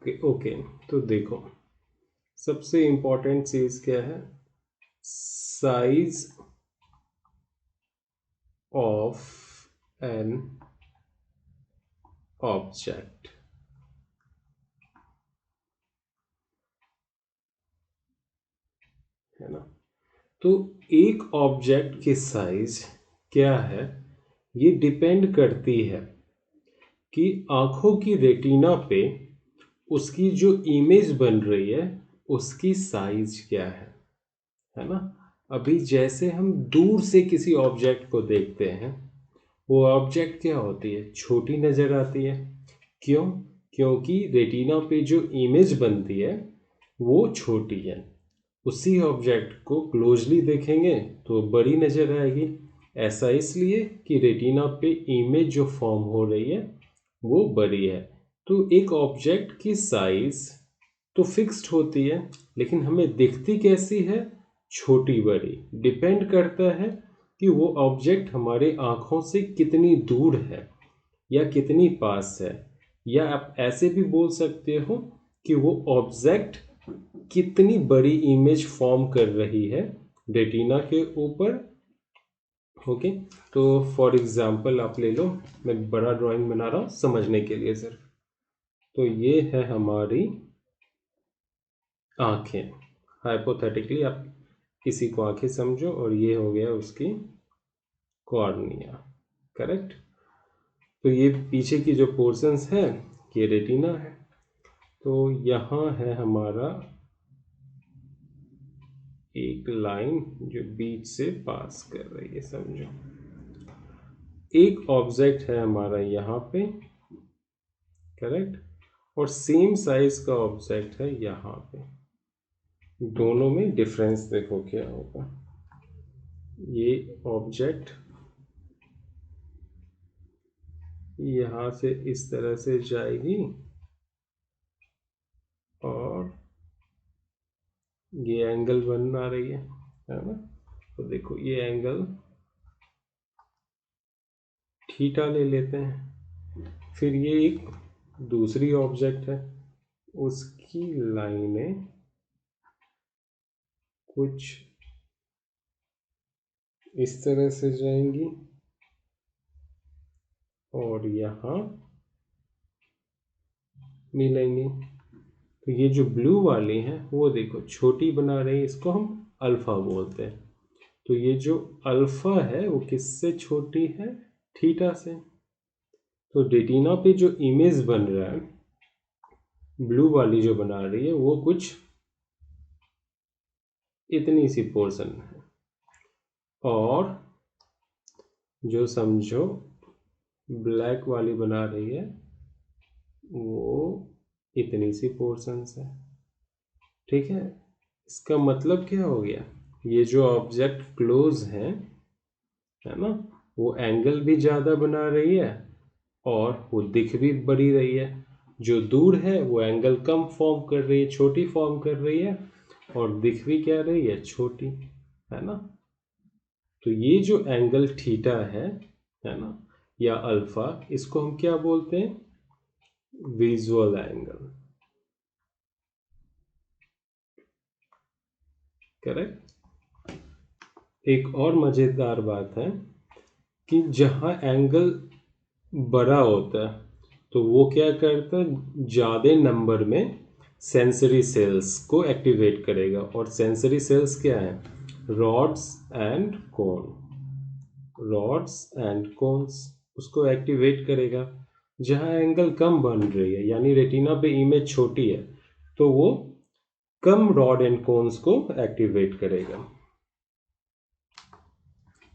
Okay. तो देखो, सबसे इम्पोर्टेंट चीज क्या है? Size of an object. है ना? तो एक ऑब्जेक्ट की साइज क्या है, ये डिपेंड करती है कि आंखों की रेटिना पे उसकी जो इमेज बन रही है उसकी साइज क्या है ना? अभी जैसे हम दूर से किसी ऑब्जेक्ट को देखते हैं, वो ऑब्जेक्ट क्या होती है? छोटी नजर आती है। क्यों? क्योंकि रेटिना पे जो इमेज बनती है वो छोटी है। उसी ऑब्जेक्ट को क्लोजली देखेंगे तो बड़ी नजर आएगी। ऐसा इसलिए कि रेटिना पे इमेज जो फॉर्म हो रही है वो बड़ी है। तो एक ऑब्जेक्ट की साइज तो फिक्स्ड होती है, लेकिन हमें दिखती कैसी है? छोटी बड़ी। डिपेंड करता है कि वो ऑब्जेक्ट हमारे आंखों से कितनी दूर है या कितनी पास है। या आप ऐसे भी बोल सकते हो कि वो ऑब्जेक्ट कितनी बड़ी इमेज फॉर्म कर रही है रेटिना के ऊपर। ओके। तो फॉर एग्जांपल आप ले लो, मैं बड़ा ड्राइंग बना रहा हूँ समझने के लिए सिर्फ। तो ये है हमारी आंखें। हाइपोथेटिकली आप किसी को आंखें समझो, और ये हो गया उसकी कॉर्निया। करेक्ट? तो ये पीछे की जो पोर्शंस है ये रेटिना है। तो यहाँ है हमारा एक लाइन जो बीच से पास कर रही है, समझो। एक ऑब्जेक्ट है हमारा यहाँ पे। करेक्ट? और सेम साइज का ऑब्जेक्ट है यहाँ पे। दोनों में डिफरेंस देखो क्या होगा। ये ऑब्जेक्ट यहाँ से इस तरह से जाएगी और ये एंगल बना रही है ना? तो देखो ये एंगल थीटा ले लेते हैं। फिर ये एक दूसरी ऑब्जेक्ट है, उसकी लाइनें कुछ इस तरह से जाएंगी और यहाँ मिलेंगी। तो ये जो ब्लू वाली है वो देखो छोटी बना रही है, इसको हम अल्फा बोलते हैं। तो ये जो अल्फा है वो किससे छोटी है? थीटा से। तो रेटिना पे जो इमेज बन रहा है, ब्लू वाली जो बना रही है वो कुछ इतनी सी पोर्शन है, और जो समझो ब्लैक वाली बना रही है वो इतनी सी पोर्शंस है। ठीक है? इसका मतलब क्या हो गया? ये जो ऑब्जेक्ट क्लोज है ना, वो एंगल भी ज़्यादा बना रही है और वो दिख भी बड़ी रही है। जो दूर है वो एंगल कम फॉर्म कर रही है, छोटी फॉर्म कर रही है, और दिख भी क्या रही है? छोटी। है ना? तो ये जो एंगल थीटा है ना, या अल्फा, इसको हम क्या बोलते हैं? Visual angle. करेक्ट? एक और मजेदार बात है कि जहां एंगल बड़ा होता है तो वो क्या करता है? ज़्यादा नंबर में सेंसरी सेल्स को एक्टिवेट करेगा। और सेंसरी सेल्स क्या है? Rods and cone. Rods and cones उसको एक्टिवेट करेगा। जहां एंगल कम बन रही है, यानी रेटिना पे इमेज छोटी है, तो वो कम रॉड एंड कोन्स को एक्टिवेट करेगा।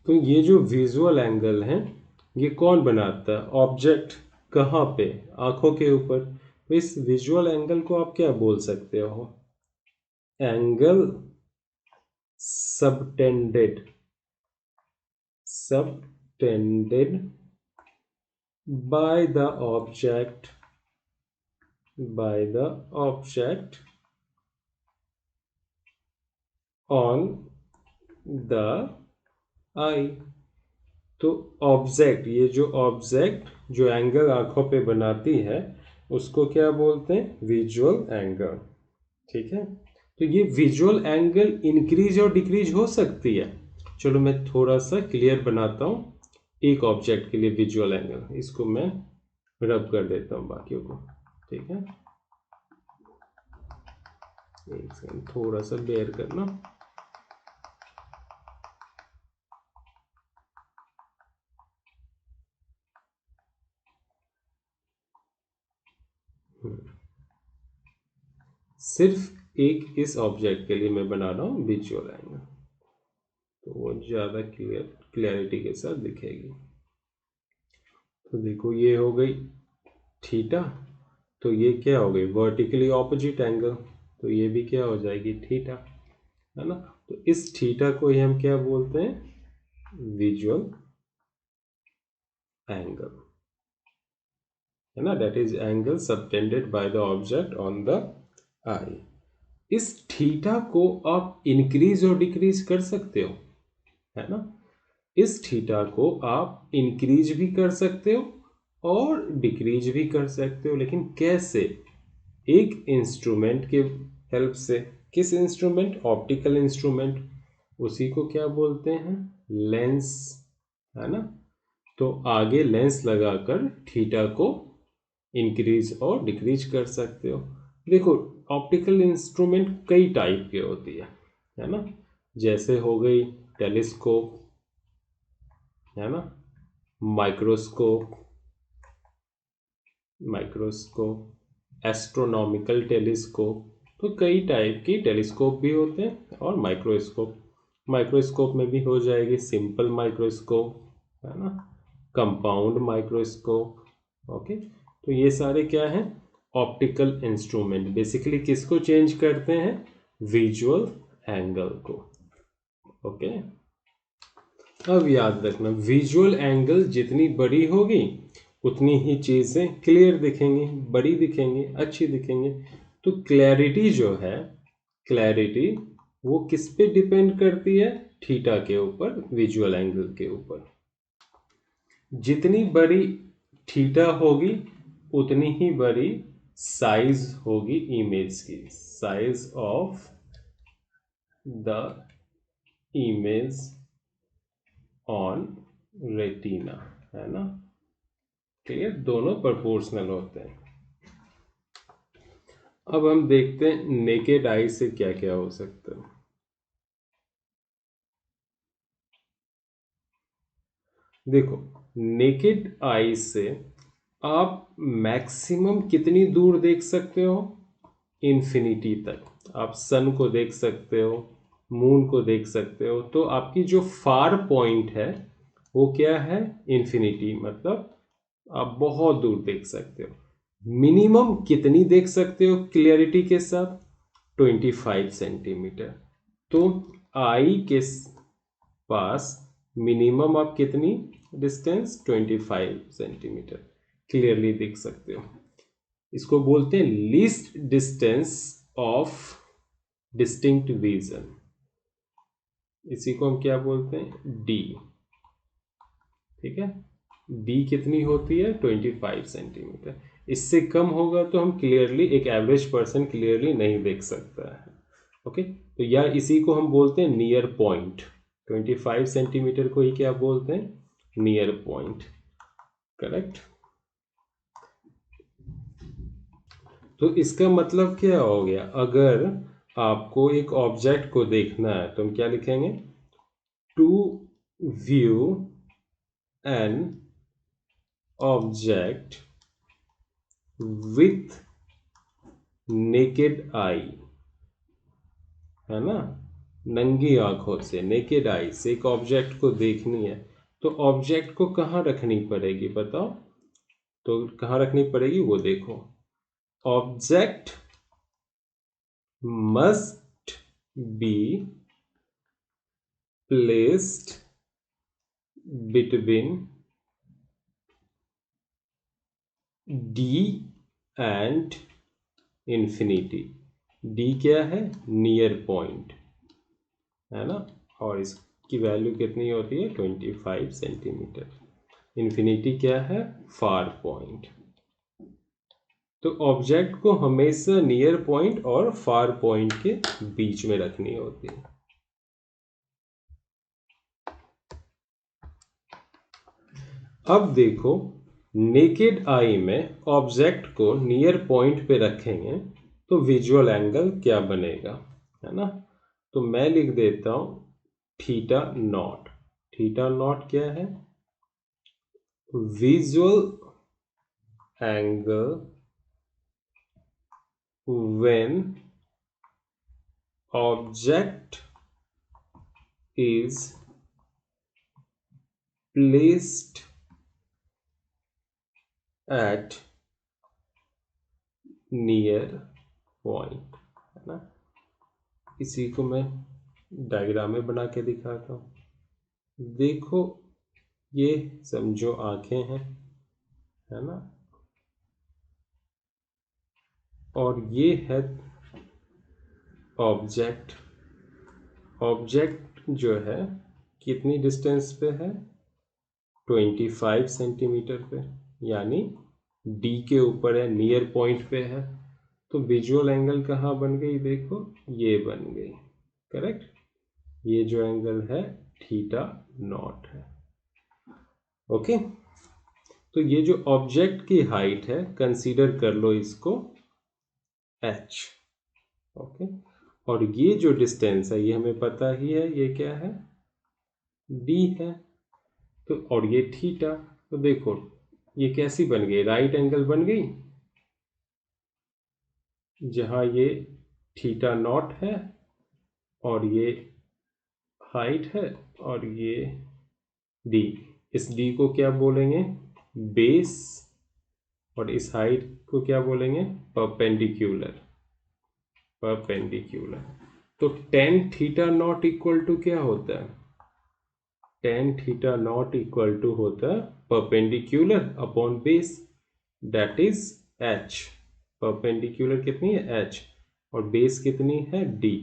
तो ये जो विजुअल एंगल है ये कौन बनाता है? ऑब्जेक्ट। कहाँ पे? आंखों के ऊपर। तो इस विजुअल एंगल को आप क्या बोल सकते हो? Angle subtended. Subtended by the object, by the object on the eye। तो ऑब्जेक्ट, ये जो ऑब्जेक्ट जो एंगल आंखों पे बनाती है उसको क्या बोलते हैं? Visual angle. ठीक है, तो ये विजुअल एंगल इंक्रीज और डिक्रीज हो सकती है। चलो मैं थोड़ा सा क्लियर बनाता हूँ एक ऑब्जेक्ट के लिए विजुअल एंगल। इसको मैं रब कर देता हूँ बाकियों को। ठीक है, एक सेकंड, थोड़ा सा बेयर करना। सिर्फ एक इस ऑब्जेक्ट के लिए मैं बना रहा हूँ विजुअल एंगल, तो वो ज़्यादा क्लियरिटी के साथ दिखेगी। तो देखो ये हो गई थीटा, तो ये क्या हो गई? वर्टिकली ऑपोजिट एंगल, तो ये भी क्या हो जाएगी? थीटा, है ना। तो इस थीटा को ही हम क्या बोलते हैं? विजुअल एंगल, है ना। That is angle subtended by the object on the eye. इस थीटा को आप इंक्रीज और डिक्रीज कर सकते हो, है ना। इस थीटा को आप इंक्रीज भी कर सकते हो और डिक्रीज भी कर सकते हो, लेकिन कैसे? एक इंस्ट्रूमेंट के हेल्प से। किस इंस्ट्रूमेंट? Optical instrument. उसी को क्या बोलते हैं? लेंस, है ना। तो आगे लेंस लगाकर थीटा को इंक्रीज और डिक्रीज कर सकते हो। देखो ऑप्टिकल इंस्ट्रूमेंट कई टाइप के होती है ना। जैसे हो गई टेलीस्कोप, है ना, माइक्रोस्कोप, एस्ट्रोनॉमिकल टेलीस्कोप। तो कई टाइप की टेलीस्कोप भी होते हैं और माइक्रोस्कोप। माइक्रोस्कोप में भी हो जाएगी सिंपल माइक्रोस्कोप, है ना, कंपाउंड माइक्रोस्कोप। ओके, तो ये सारे क्या हैं? Optical instrument. बेसिकली किसको चेंज करते हैं? विजुअल एंगल को। ओके, अब याद रखना विजुअल एंगल जितनी बड़ी होगी उतनी ही चीज़ें क्लियर दिखेंगी, बड़ी दिखेंगी, अच्छी दिखेंगी। तो क्लैरिटी जो है, क्लैरिटी वो किस पे डिपेंड करती है? थीटा के ऊपर, विजुअल एंगल के ऊपर। जितनी बड़ी थीटा होगी उतनी ही बड़ी साइज होगी इमेज की। Size of the image on retina, है ना। क्लियर? दोनों प्रोपोर्शनल होते हैं। अब हम देखते हैं नेकेड आई से क्या क्या हो सकता है। देखो नेकेड आई से आप मैक्सिमम कितनी दूर देख सकते हो? इन्फिनिटी तक। आप सन को देख सकते हो, मून को देख सकते हो। तो आपकी जो फार पॉइंट है वो क्या है? इन्फिनिटी। मतलब आप बहुत दूर देख सकते हो। मिनिमम कितनी देख सकते हो क्लियरिटी के साथ? 25 सेंटीमीटर। तो आई के पास मिनिमम आप कितनी डिस्टेंस? 25 सेंटीमीटर क्लियरली देख सकते हो। इसको बोलते हैं least distance of distinct vision. इसी को हम क्या बोलते हैं? डी। ठीक है, डी कितनी होती है? 25 सेंटीमीटर। इससे कम होगा तो हम क्लियरली, एक एवरेज पर्सन क्लियरली नहीं देख सकता है। ओके, तो यार इसी को हम बोलते हैं नियर पॉइंट। 25 सेंटीमीटर को ही क्या बोलते हैं? Near point. करेक्ट। तो इसका मतलब क्या हो गया? अगर आपको एक ऑब्जेक्ट को देखना है तो हम क्या लिखेंगे? To view an object with naked eye, है ना। नंगी आंखों से, नेकेड आई से एक ऑब्जेक्ट को देखनी है तो ऑब्जेक्ट को कहाँ रखनी पड़ेगी बताओ? तो कहाँ रखनी पड़ेगी वो देखो। Object must be placed between D and infinity. D क्या है? नियर पॉइंट, है ना। और इसकी वैल्यू कितनी होती है? 25 सेंटीमीटर। इंफिनिटी क्या है? Far point. तो ऑब्जेक्ट को हमेशा नियर पॉइंट और फार पॉइंट के बीच में रखनी होती है। अब देखो, नेकेड आई में ऑब्जेक्ट को नियर पॉइंट पे रखेंगे तो विजुअल एंगल क्या बनेगा, है ना। तो मैं लिख देता हूं थीटा नॉट। थीटा नॉट क्या है? Visual angle when object is placed at near point, है ना। इसी को मैं डायग्राम में बना के दिखाता हूँ। देखो, ये समझो आंखें हैं, है ना, और ये है ऑब्जेक्ट। ऑब्जेक्ट जो है कितनी डिस्टेंस पे है? 25 सेंटीमीटर पे, यानी डी के ऊपर है, नियर पॉइंट पे है। तो विजुअल एंगल कहाँ बन गई? देखो, ये बन गई। करेक्ट। ये जो एंगल है थीटा नॉट है। ओके। तो ये जो ऑब्जेक्ट की हाइट है, कंसीडर कर लो इसको h। ओके। और ये जो डिस्टेंस है, ये हमें पता ही है, ये क्या है? d है। तो और ये थीटा। तो देखो, ये कैसी बन गई? राइट एंगल बन गई, जहां ये थीटा नॉट है और ये हाइट है और ये डी। इस डी को क्या बोलेंगे? बेस। और इस हाइट को क्या बोलेंगे? परपेंडिकुलर। परपेंडिकुलर। तो ten theta not equal to क्या होता है? Tan theta not equal to होता है perpendicular upon base, that is H. Perpendicular कितनी है? एच। और बेस कितनी है? डी।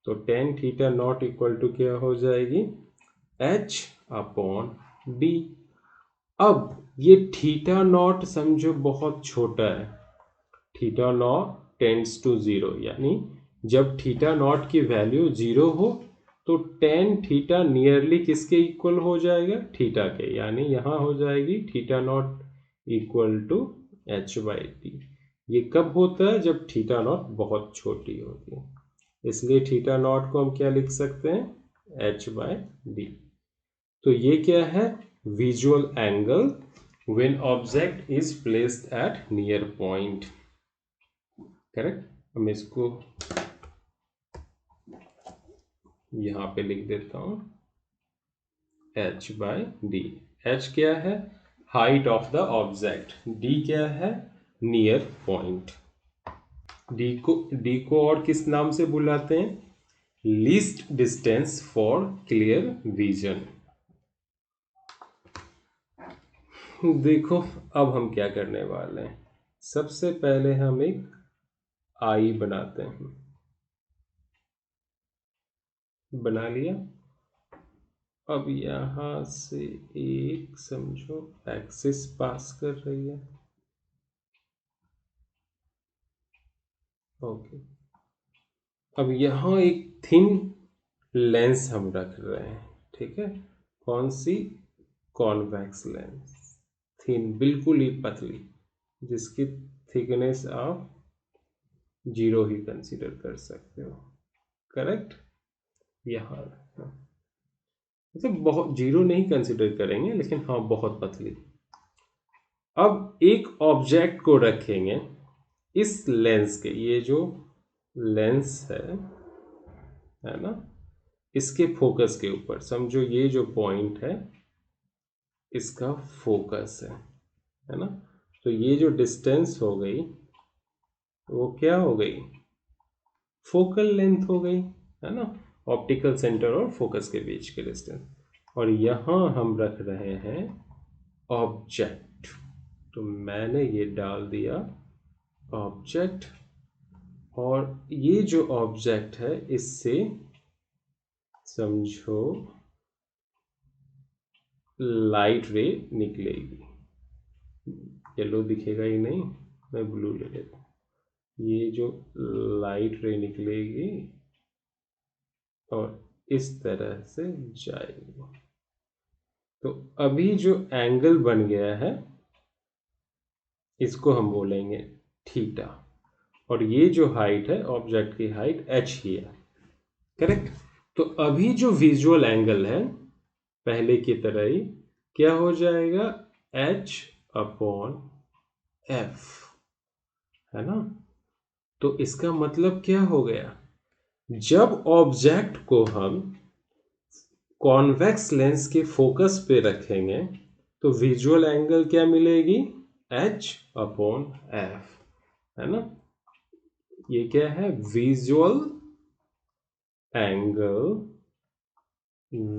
तो ten theta not equal to क्या हो जाएगी? H upon D. अब ये थीटा नॉट समझो बहुत छोटा है। Theta nought tends to zero, यानी जब थीटा नॉट की वैल्यू जीरो हो तो टेन थीटा नियरली किसके इक्वल हो जाएगा? थीटा के। यानी यहां हो जाएगी theta not equal to H by D. ये कब होता है? जब थीटा नॉट बहुत छोटी होती है। इसलिए थीटा नॉट को हम क्या लिख सकते हैं? H by D. तो ये क्या है? Visual angle when object is placed at near point। Correct. हम इसको यहां पे लिख देता हूं h बाय डी। h क्या है? Height of the object. d क्या है? Near point. d को और किस नाम से बुलाते हैं? Least distance for clear vision. देखो, अब हम क्या करने वाले हैं। सबसे पहले हम एक आई बनाते हैं। बना लिया। अब यहां से एक समझो एक्सिस पास कर रही है। ओके। अब यहां एक थिन लेंस हम रख रहे हैं, ठीक है। कौन सी? Convex lens. थिन, बिल्कुल ही पतली, जिसकी थिकनेस आप जीरो ही कंसीडर कर सकते हो। करेक्ट। यहाँ मतलब बहुत जीरो नहीं कंसीडर करेंगे, लेकिन हाँ बहुत पतली। अब एक ऑब्जेक्ट को रखेंगे इस लेंस के, ये जो लेंस है ना, इसके फोकस के ऊपर। समझो ये जो पॉइंट है इसका फोकस है ना। तो ये जो डिस्टेंस हो गई वो क्या हो गई? फोकल लेंथ हो गई, है ना। ऑप्टिकल सेंटर और फोकस के बीच के डिस्टेंस। और यहां हम रख रहे हैं ऑब्जेक्ट। तो मैंने ये डाल दिया ऑब्जेक्ट। और ये जो ऑब्जेक्ट है इससे समझो लाइट रे निकलेगी। येलो दिखेगा ही नहीं, मैं ब्लू ले लेता हूँ। ये जो लाइट रे निकलेगी और इस तरह से जाएगी। तो अभी जो एंगल बन गया है इसको हम बोलेंगे थीटा, और ये जो हाइट है ऑब्जेक्ट की हाइट h ही है। करेक्ट। तो अभी जो विजुअल एंगल है पहले की तरह ही क्या हो जाएगा, h अपॉन f, है ना। तो इसका मतलब क्या हो गया, जब ऑब्जेक्ट को हम कॉन्वेक्स लेंस के फोकस पे रखेंगे तो विजुअल एंगल क्या मिलेगी, h अपॉन f, है ना। ये क्या है, visual angle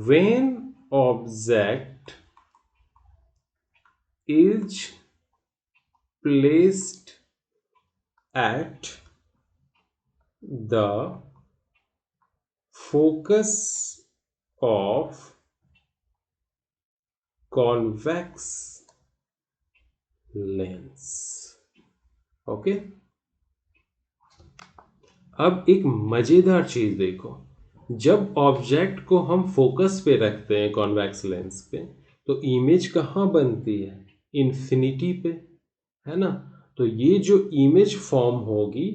when object is placed at the focus of convex lens। Okay. अब एक मजेदार चीज देखो, जब ऑब्जेक्ट को हम फोकस पे रखते हैं कॉन्वेक्स लेंस पे तो इमेज कहाँ बनती है, इन्फिनिटी पे, है ना। तो ये जो इमेज फॉर्म होगी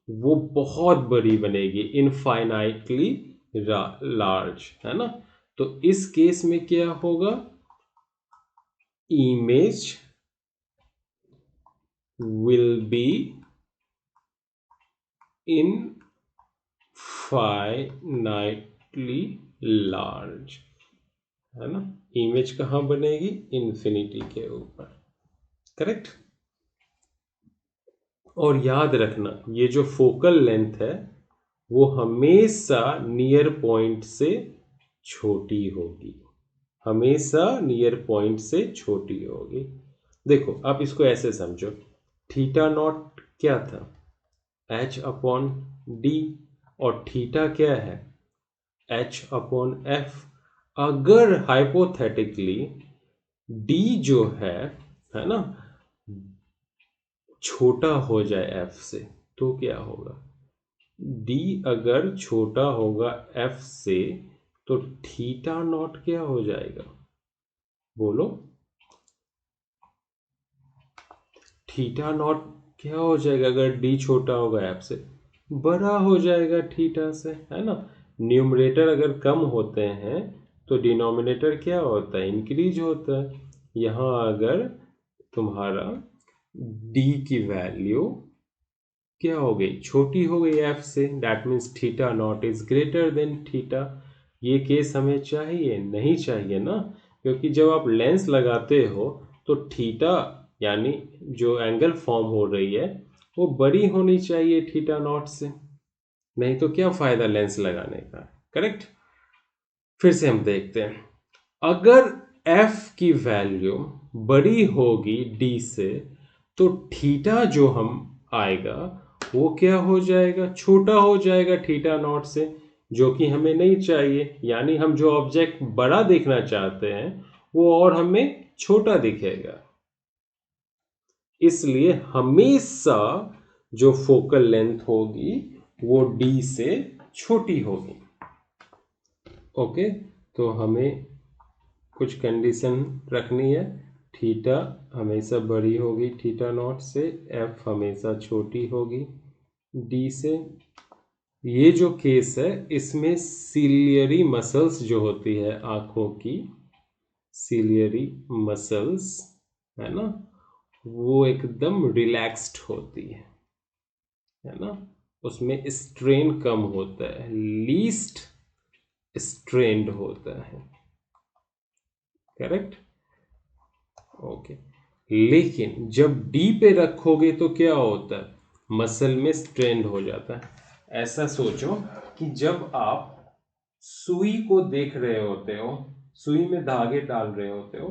वो बहुत बड़ी बनेगी, इनफाइनाइटली लार्ज, है ना। तो इस केस में क्या होगा, image will be infinitely large, है ना। इमेज कहाँ बनेगी, इन्फिनिटी के ऊपर। करेक्ट। और याद रखना ये जो फोकल लेंथ है वो हमेशा नियर पॉइंट से छोटी होगी, हमेशा नियर पॉइंट से छोटी होगी। देखो आप इसको ऐसे समझो, थीटा नॉट क्या था, h अपॉन डी, और थीटा क्या है, h अपॉन f। अगर हाइपोथेटिकली d जो है ना, छोटा हो जाए f से तो क्या होगा, d अगर छोटा होगा f से तो थीटा नॉट क्या हो जाएगा, बोलो, थीटा नॉट क्या हो जाएगा, अगर d छोटा होगा f से, बड़ा हो जाएगा थीटा से, है ना। न्यूमरेटर अगर कम होते हैं तो डिनोमिनेटर क्या होता है, इंक्रीज होता है। यहाँ अगर तुम्हारा d की वैल्यू क्या हो गई, छोटी हो गई f से, that means theta naught is greater than theta. ये केस हमें चाहिए नहीं चाहिए ना, क्योंकि जब आप लेंस लगाते हो तो थीटा यानी जो एंगल फॉर्म हो रही है वो बड़ी होनी चाहिए थीटा नॉट से, नहीं तो क्या फायदा लेंस लगाने का। करेक्ट। फिर से हम देखते हैं, अगर f की वैल्यू बड़ी होगी d से तो थीटा जो हम आएगा वो क्या हो जाएगा, छोटा हो जाएगा थीटा नॉट से, जो कि हमें नहीं चाहिए। यानी हम जो ऑब्जेक्ट बड़ा देखना चाहते हैं वो और हमें छोटा दिखेगा। इसलिए हमेशा जो फोकल लेंथ होगी वो d से छोटी होगी। ओके। तो हमें कुछ कंडीशन रखनी है, थीटा हमेशा बड़ी होगी थीटा नॉट से, f हमेशा छोटी होगी d से। ये जो केस है इसमें सिलियरी मसल्स जो होती है आंखों की, सिलियरी मसल्स, है ना, वो एकदम रिलैक्स्ड होती है ना, उसमें स्ट्रेन कम होता है, लीस्ट स्ट्रेन्ड होता है। करेक्ट। ओके। लेकिन जब डी पे रखोगे तो क्या होता है, मसल में स्ट्रेन्ड हो जाता है। ऐसा सोचो कि जब आप सुई को देख रहे होते हो, सुई में धागे डाल रहे होते हो,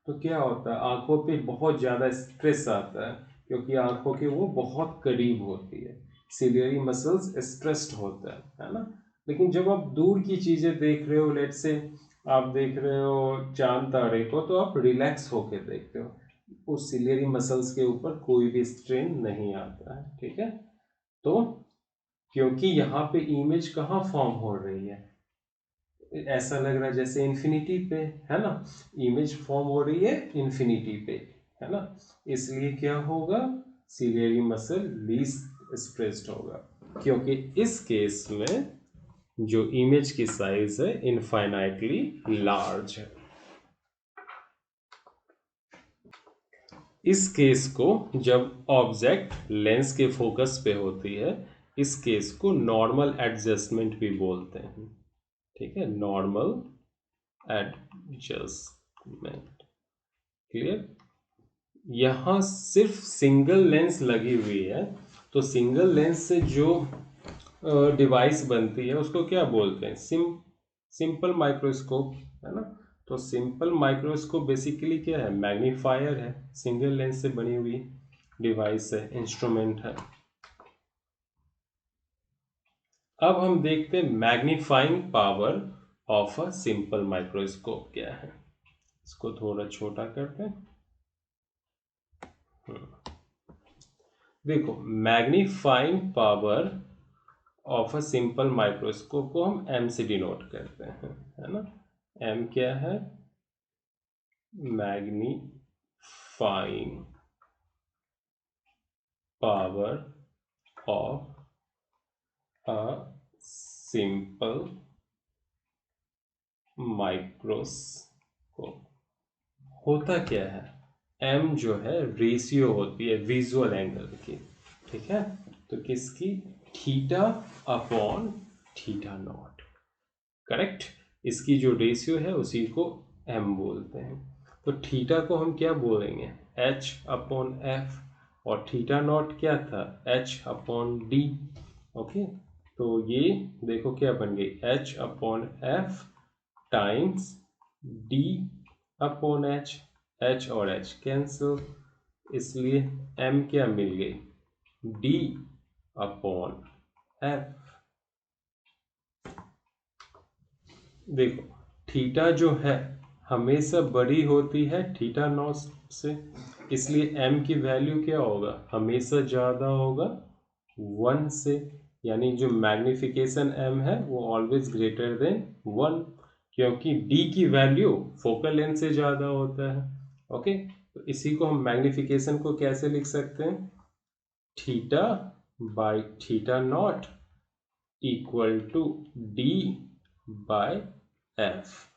तो क्या होता है, आंखों पे बहुत ज़्यादा स्ट्रेस आता है क्योंकि आंखों के वो बहुत करीब होती है, सिलियरी मसल्स स्ट्रेस्ड होता है ना। लेकिन जब आप दूर की चीज़ें देख रहे हो, लेट्स से आप देख रहे हो चांद तारे को, तो आप रिलैक्स होके देखते हो। उस सिलियरी मसल्स के ऊपर कोई भी स्ट्रेन नहीं आता है। ठीक है, तो क्योंकि यहाँ पे इमेज कहाँ फॉर्म हो रही है, ऐसा लग रहा है जैसे इन्फिनिटी पे, है ना, इमेज फॉर्म हो रही है इन्फिनिटी पे, है ना, इसलिए क्या होगा, सिलियरी मसल लीस्ट स्ट्रेस्ड होगा, क्योंकि इस केस में जो इमेज की साइज है इनफाइनाइटली लार्ज है। इस केस को जब ऑब्जेक्ट लेंस के फोकस पे होती है, इस केस को नॉर्मल एडजस्टमेंट भी बोलते हैं। ठीक है, नॉर्मल एडजस्टमेंट। क्लियर। यहाँ सिर्फ सिंगल लेंस लगी हुई है, तो सिंगल लेंस से जो डिवाइस बनती है उसको क्या बोलते हैं, सिंपल माइक्रोस्कोप, है ना। तो सिंपल माइक्रोस्कोप बेसिकली क्या है, मैग्नीफायर है, सिंगल लेंस से बनी हुई डिवाइस है, इंस्ट्रूमेंट है। अब हम देखते हैं magnifying power of a simple microscope क्या है। इसको थोड़ा छोटा करते हैं। देखो, magnifying power of a simple microscope को हम एम से डिनोट करते हैं, है ना। एम क्या है, magnifying power of a simple microscope. होता क्या है, एम जो है रेशियो होती है विजुअल एंगल की। ठीक है, तो किसकी, theta upon theta not. Correct, इसकी जो रेशियो है उसी को एम बोलते हैं। तो थीटा को हम क्या बोलेंगे, एच अपॉन एफ, और थीटा नॉट क्या था, एच अपॉन डी। ओके, तो ये देखो क्या बन गई, H upon F times D upon H, H और एच कैंसिल, इसलिए एम क्या मिल गई, डी अपॉन एफ। देखो, थीटा जो है हमेशा बड़ी होती है थीटा नॉट से, इसलिए एम की वैल्यू क्या होगा, हमेशा ज़्यादा होगा 1 से, यानी जो मैग्निफिकेशन एम है वो ऑलवेज ग्रेटर देन 1, क्योंकि डी की वैल्यू फोकल लेंथ से ज़्यादा होता है। ओके, तो इसी को हम मैग्निफिकेशन को कैसे लिख सकते हैं, theta by theta not equal to D by F.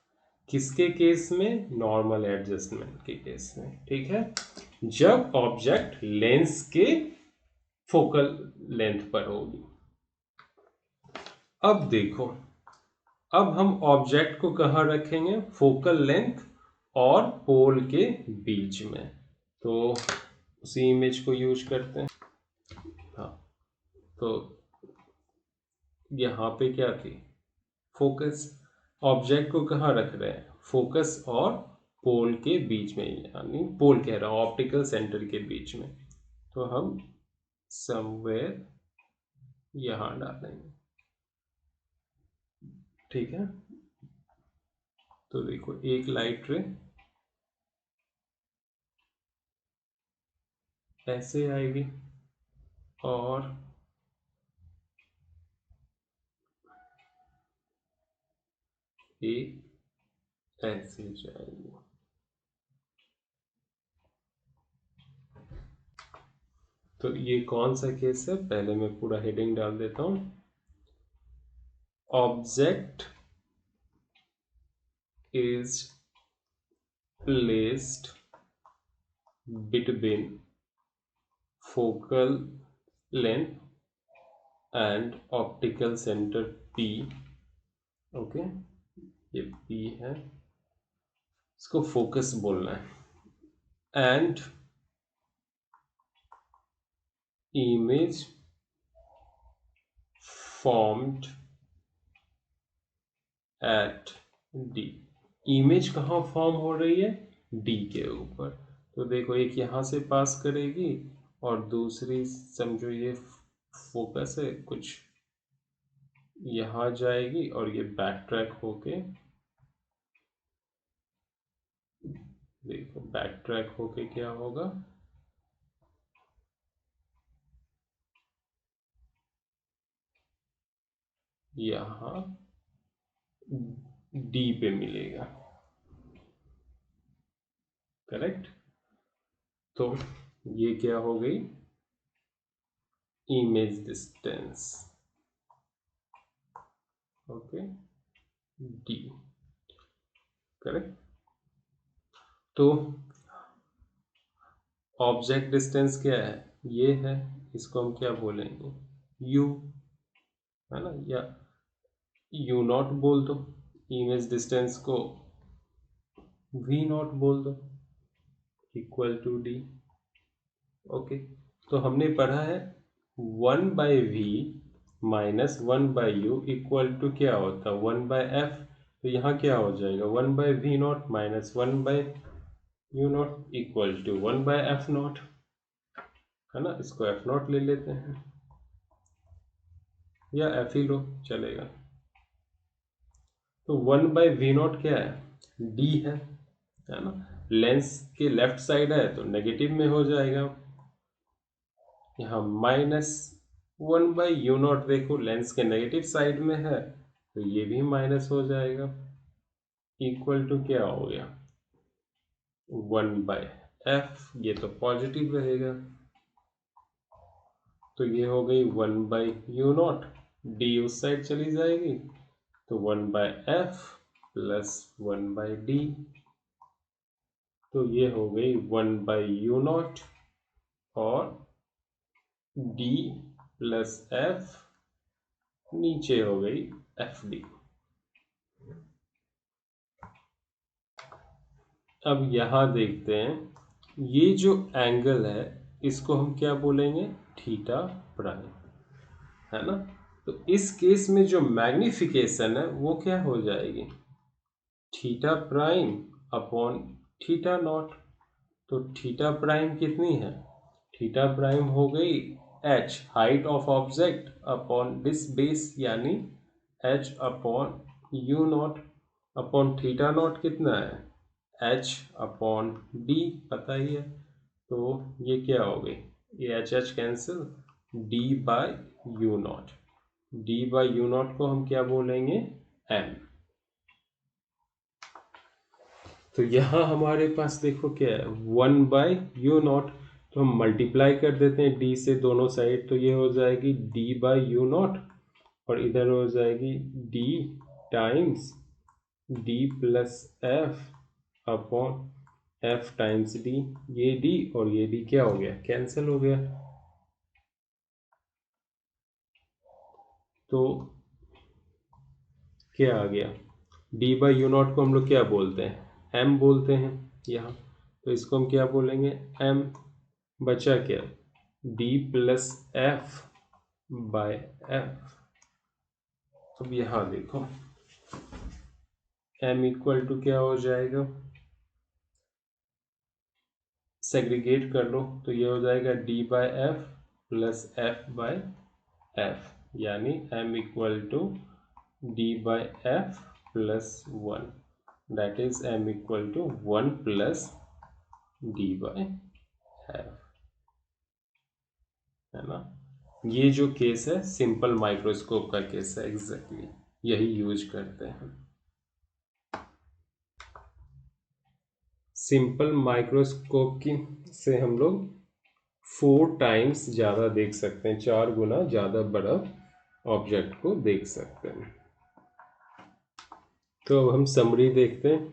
किसके केस में, नॉर्मल एडजस्टमेंट के केस में। ठीक है, जब ऑब्जेक्ट लेंस के फोकल लेंथ पर होगी। अब देखो, अब हम ऑब्जेक्ट को कहाँ रखेंगे, फोकल लेंथ और पोल के बीच में, तो उसी इमेज को यूज करते हैं। हाँ, तो यहाँ पे क्या थी, फोकस, ऑब्जेक्ट को कहाँ रख रहे हैं, फोकस और पोल के बीच में, यानी पोल कह रहा हूँ, ऑप्टिकल सेंटर के बीच में, तो हम समवेयर यहाँ डालेंगे। ठीक है, तो देखो एक लाइट रे ऐसे आएगी और एक ऐसे जाएगी। तो ये कौन सा केस है, पहले मैं पूरा हेडिंग डाल देता हूँ। Object is placed between focal length and optical centre P। Okay, ये P है, इसको फोकस बोलना है, and image formed at D। Image कहाँ फॉर्म हो रही है, D के ऊपर। तो देखो, एक यहाँ से पास करेगी और दूसरी, समझो ये फोकस है, कुछ यहाँ जाएगी और ये बैक ट्रैक होके देखो बैक ट्रैक होके क्या होगा, यहाँ डी पे मिलेगा, करेक्ट। तो ये क्या हो गई, image distance, okay, D, correct. तो ऑब्जेक्ट डिस्टेंस क्या है, ये है, इसको हम क्या बोलेंगे, यू, है ना, या यू नॉट बोल दो, इमेज डिस्टेंस को वी नॉट बोल दो, इक्वल टू डी, ओके। तो हमने पढ़ा है 1/v minus 1/u equal to क्या होता है 1/f। तो यहाँ क्या हो जाएगा 1/v0 minus 1/u0 equal to 1/f0, है ना। इसको f0 ले लेते हैं या f ही लो चलेगा। तो 1/v0 क्या है, d है ना। लेंस के लेफ्ट साइड है तो नेगेटिव में हो जाएगा, यहाँ माइनस 1/u0, देखो लेंस के नेगेटिव साइड में है तो ये भी माइनस हो जाएगा, इक्वल टू क्या हो गया 1/f, ये तो पॉजिटिव रहेगा, तो ये हो गई 1/u0, डी उस साइड चली जाएगी तो 1/f प्लस 1/d, तो ये हो गई 1/u0 और d प्लस f, नीचे हो गई fd। अब यहाँ देखते हैं ये जो एंगल है इसको हम क्या बोलेंगे, थीटा प्राइम, है ना। तो इस केस में जो मैग्निफिकेशन है वो क्या हो जाएगी, theta prime upon theta not. तो थीटा प्राइम कितनी है, थीटा प्राइम हो गई h height of object upon this base, यानी h upon you not upon theta not कितना है h अपॉन d, पता ही है। तो ये क्या हो गई, ये h cancel, d by U naught, d by U naught को हम क्या बोलेंगे m। तो यहाँ हमारे पास देखो क्या है 1/u0, तो हम मल्टीप्लाई कर देते हैं d से दोनों साइड, तो ये हो जाएगी d/u0 और इधर हो जाएगी d times d plus f upon f times d, ये d और ये d क्या हो गया, कैंसिल हो गया। तो क्या आ गया, d/u0 को हम लोग क्या बोलते हैं, m बोलते हैं यहाँ, तो इसको हम क्या बोलेंगे m, बचा क्या d plus f by f। अब यहाँ देखो m इक्वल टू क्या हो जाएगा, सेग्रीगेट कर लो तो ये हो जाएगा d by f plus f by f, यानी m equal to d by f plus 1, that is m equal to 1 plus d by f, है ना। ये जो केस है सिंपल माइक्रोस्कोप का केस है, एग्जैक्टली यही यूज करते हैं। सिंपल माइक्रोस्कोप की से हम लोग 4 टाइम्स ज़्यादा देख सकते हैं, 4 गुना ज़्यादा बड़ा ऑब्जेक्ट को देख सकते हैं। तो अब हम समरी देखते हैं।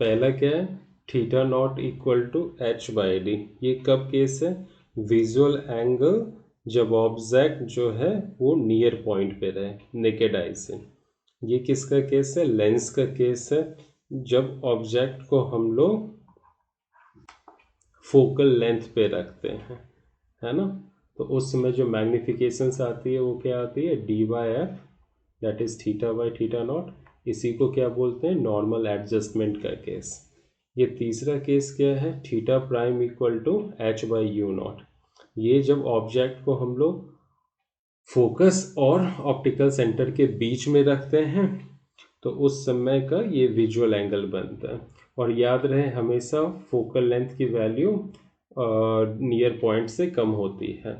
पहला क्या है, theta not equal to h by D, ये कब केस है, विजुअल एंगल जब ऑब्जेक्ट जो है वो नियर पॉइंट पे रहे नेकेड आई से। ये किसका केस है, लेंस का केस है, जब ऑब्जेक्ट को हम लोग फोकल लेंथ पे रखते हैं, है ना। तो उस समय जो मैग्निफिकेशंस आती है वो क्या आती है, D by F, that is theta by theta not. इसी को क्या बोलते हैं, नॉर्मल एडजस्टमेंट का केस। ये तीसरा केस क्या है, theta prime equal to H by U naught. ये जब ऑब्जेक्ट को हम लोग फोकस और ऑप्टिकल सेंटर के बीच में रखते हैं तो उस समय का ये विजुअल एंगल बनता है। और याद रहे हमेशा फोकल लेंथ की वैल्यू नियर पॉइंट से कम होती है।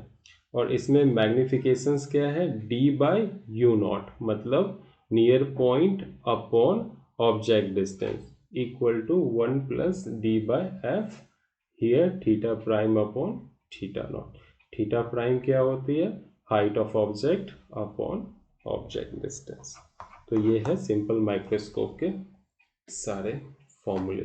और इसमें मैग्निफिकेशंस क्या है, d/u0 मतलब near point upon object distance equal to 1 + d/f here theta prime upon theta naught. Theta prime क्या होती है, height of object upon object distance. तो ये है सिंपल माइक्रोस्कोप के सारे फॉर्मूले।